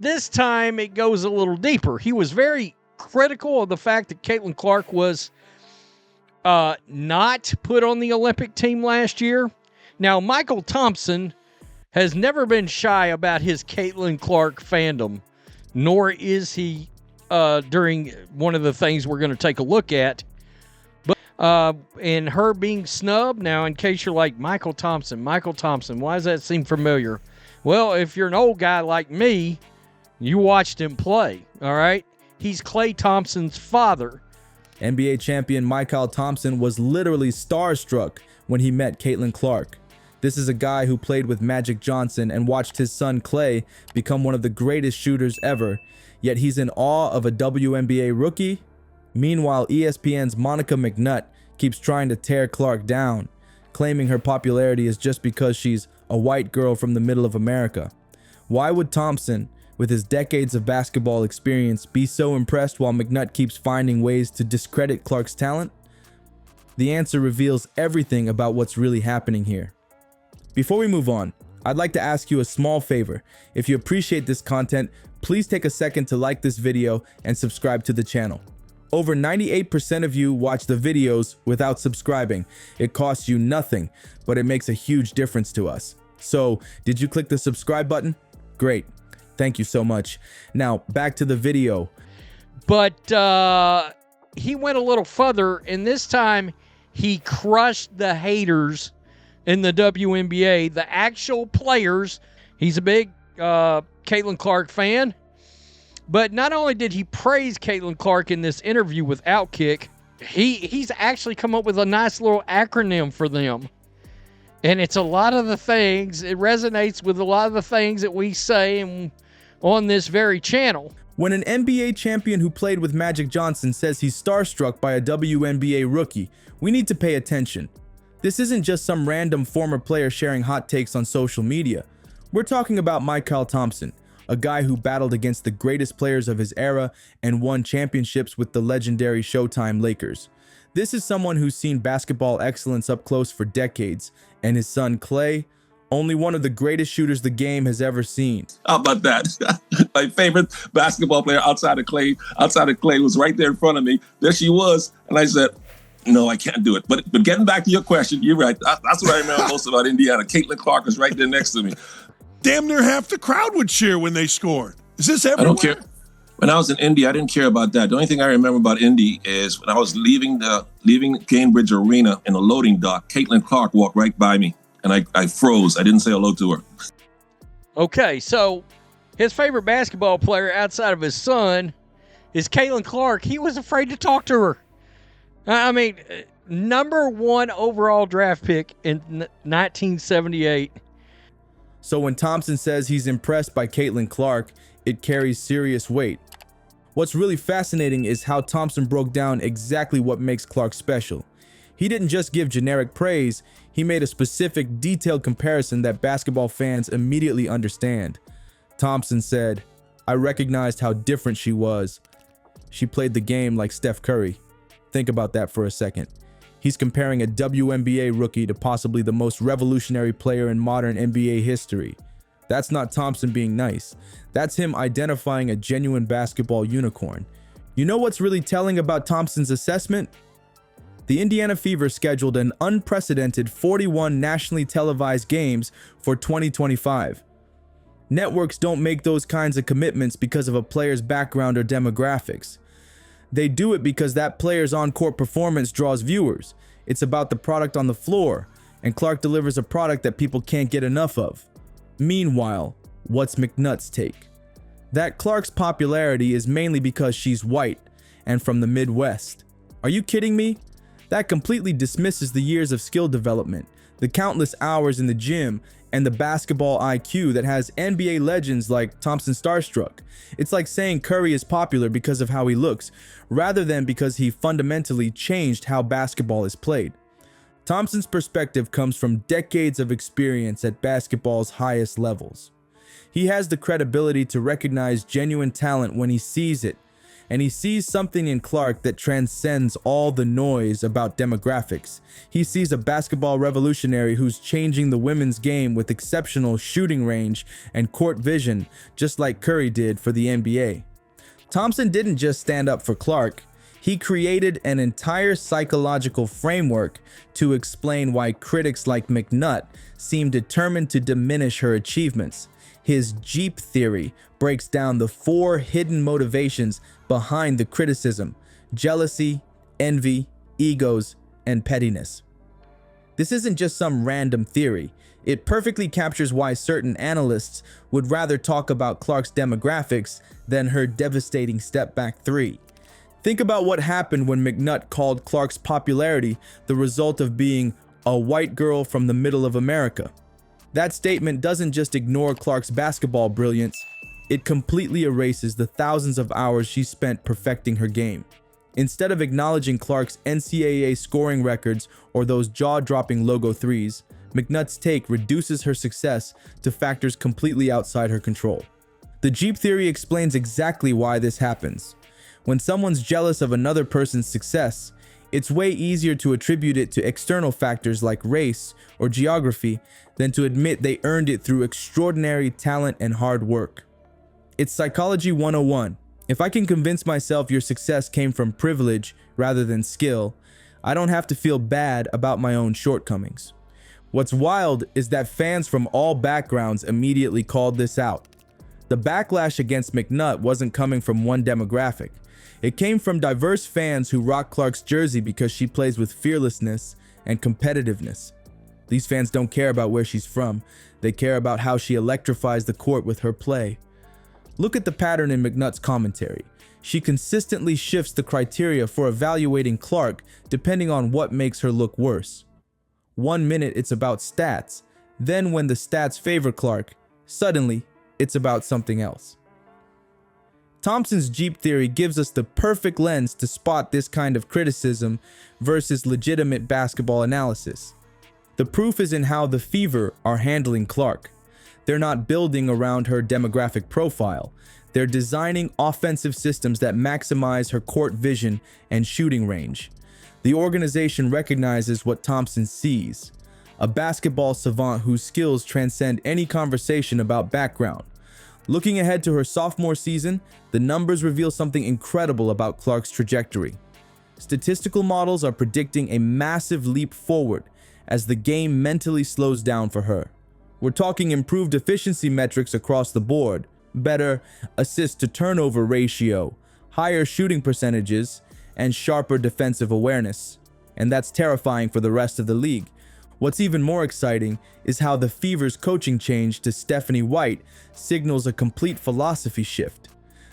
this time it goes a little deeper. He was very critical of the fact that Caitlin Clark was not put on the Olympic team last year. Now, Mychal Thompson has never been shy about his Caitlin Clark fandom, nor is he during one of the things we're going to take a look at. But and her being snubbed, now in case you're like, Mychal Thompson, why does that seem familiar? Well, if you're an old guy like me, you watched him play, all right? He's Klay Thompson's father. NBA champion Mychal Thompson was literally starstruck when he met Caitlin Clark. This is a guy who played with Magic Johnson and watched his son Klay become one of the greatest shooters ever, yet he's in awe of a WNBA rookie. Meanwhile, ESPN's Monica McNutt keeps trying to tear Clark down, claiming her popularity is just because she's a white girl from the middle of America. Why would Thompson, with his decades of basketball experience, be so impressed while McNutt keeps finding ways to discredit Clark's talent? The answer reveals everything about what's really happening here. Before we move on, I'd like to ask you a small favor. If you appreciate this content, please take a second to like this video and subscribe to the channel. Over 98% of you watch the videos without subscribing. It costs you nothing, but it makes a huge difference to us. So, did you click the subscribe button? Great. Thank you so much. Now, back to the video. But he went a little further, and this time he crushed the haters in the WNBA, the actual players. He's a big Caitlin Clark fan. But not only did he praise Caitlin Clark in this interview with Outkick, he's actually come up with a nice little acronym for them. And it's a lot of the things, it resonates with a lot of the things that we say on this very channel. When an NBA champion who played with Magic Johnson says he's starstruck by a WNBA rookie, we need to pay attention. This isn't just some random former player sharing hot takes on social media. We're talking about Mychal Thompson, a guy who battled against the greatest players of his era and won championships with the legendary Showtime Lakers. This is someone who's seen basketball excellence up close for decades, and his son Klay, only one of the greatest shooters the game has ever seen. How about that? My favorite basketball player outside of Klay was right there in front of me. There she was, and I said, no, I can't do it. But getting back to your question, you're right. That's what I remember most about Indiana. Caitlin Clark was right there next to me. Damn near half the crowd would cheer when they scored. Is this everywhere? I don't care. When I was in Indy, I didn't care about that. The only thing I remember about Indy is when I was leaving Cambridge Arena in a loading dock, Caitlin Clark walked right by me, and I froze. I didn't say hello to her. Okay, so his favorite basketball player outside of his son is Caitlin Clark. He was afraid to talk to her. I mean, #1 overall draft pick in 1978. So when Thompson says he's impressed by Caitlin Clark, it carries serious weight. What's really fascinating is how Thompson broke down exactly what makes Clark special. He didn't just give generic praise, he made a specific, detailed comparison that basketball fans immediately understand. Thompson said, "I recognized how different she was. She played the game like Steph Curry." Think about that for a second. He's comparing a WNBA rookie to possibly the most revolutionary player in modern NBA history. That's not Thompson being nice. That's him identifying a genuine basketball unicorn. You know what's really telling about Thompson's assessment? The Indiana Fever scheduled an unprecedented 41 nationally televised games for 2025. Networks don't make those kinds of commitments because of a player's background or demographics. They do it because that player's on-court performance draws viewers. It's about the product on the floor, and Clark delivers a product that people can't get enough of. Meanwhile, what's McNutt's take? That Clark's popularity is mainly because she's white and from the Midwest. Are you kidding me? That completely dismisses the years of skill development, the countless hours in the gym, and the basketball IQ that has NBA legends like Thompson starstruck. It's like saying Curry is popular because of how he looks, rather than because he fundamentally changed how basketball is played. Thompson's perspective comes from decades of experience at basketball's highest levels. He has the credibility to recognize genuine talent when he sees it, and he sees something in Clark that transcends all the noise about demographics. He sees a basketball revolutionary who's changing the women's game with exceptional shooting range and court vision, just like Curry did for the NBA. Thompson didn't just stand up for Clark. He created an entire psychological framework to explain why critics like McNutt seem determined to diminish her achievements. His Jeep theory breaks down the 4 hidden motivations behind the criticism: jealousy, envy, egos, and pettiness. This isn't just some random theory. It perfectly captures why certain analysts would rather talk about Clark's demographics than her devastating step-back 3. Think about what happened when McNutt called Clark's popularity the result of being a white girl from the middle of America. That statement doesn't just ignore Clark's basketball brilliance, it completely erases the thousands of hours she spent perfecting her game. Instead of acknowledging Clark's NCAA scoring records or those jaw-dropping logo threes, McNutt's take reduces her success to factors completely outside her control. The Jeep theory explains exactly why this happens. When someone's jealous of another person's success, it's way easier to attribute it to external factors like race or geography than to admit they earned it through extraordinary talent and hard work. It's Psychology 101. If I can convince myself your success came from privilege rather than skill, I don't have to feel bad about my own shortcomings. What's wild is that fans from all backgrounds immediately called this out. The backlash against McNutt wasn't coming from one demographic. It came from diverse fans who rock Clark's jersey because she plays with fearlessness and competitiveness. These fans don't care about where she's from. They care about how she electrifies the court with her play. Look at the pattern in McNutt's commentary. She consistently shifts the criteria for evaluating Clark depending on what makes her look worse. 1 minute it's about stats, then when the stats favor Clark, suddenly it's about something else. Thompson's Jeep theory gives us the perfect lens to spot this kind of criticism versus legitimate basketball analysis. The proof is in how the Fever are handling Clark. They're not building around her demographic profile. They're designing offensive systems that maximize her court vision and shooting range. The organization recognizes what Thompson sees: a basketball savant whose skills transcend any conversation about background. Looking ahead to her sophomore season, the numbers reveal something incredible about Clark's trajectory. Statistical models are predicting a massive leap forward as the game mentally slows down for her. We're talking improved efficiency metrics across the board, better assist-to-turnover ratio, higher shooting percentages, and sharper defensive awareness. And that's terrifying for the rest of the league. What's even more exciting is how the Fever's coaching change to Stephanie White signals a complete philosophy shift.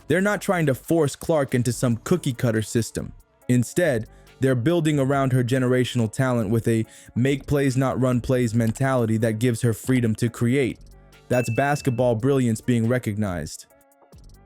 They're not trying to force Clark into some cookie-cutter system. Instead, they're building around her generational talent with a make plays not run plays mentality that gives her freedom to create. That's basketball brilliance being recognized.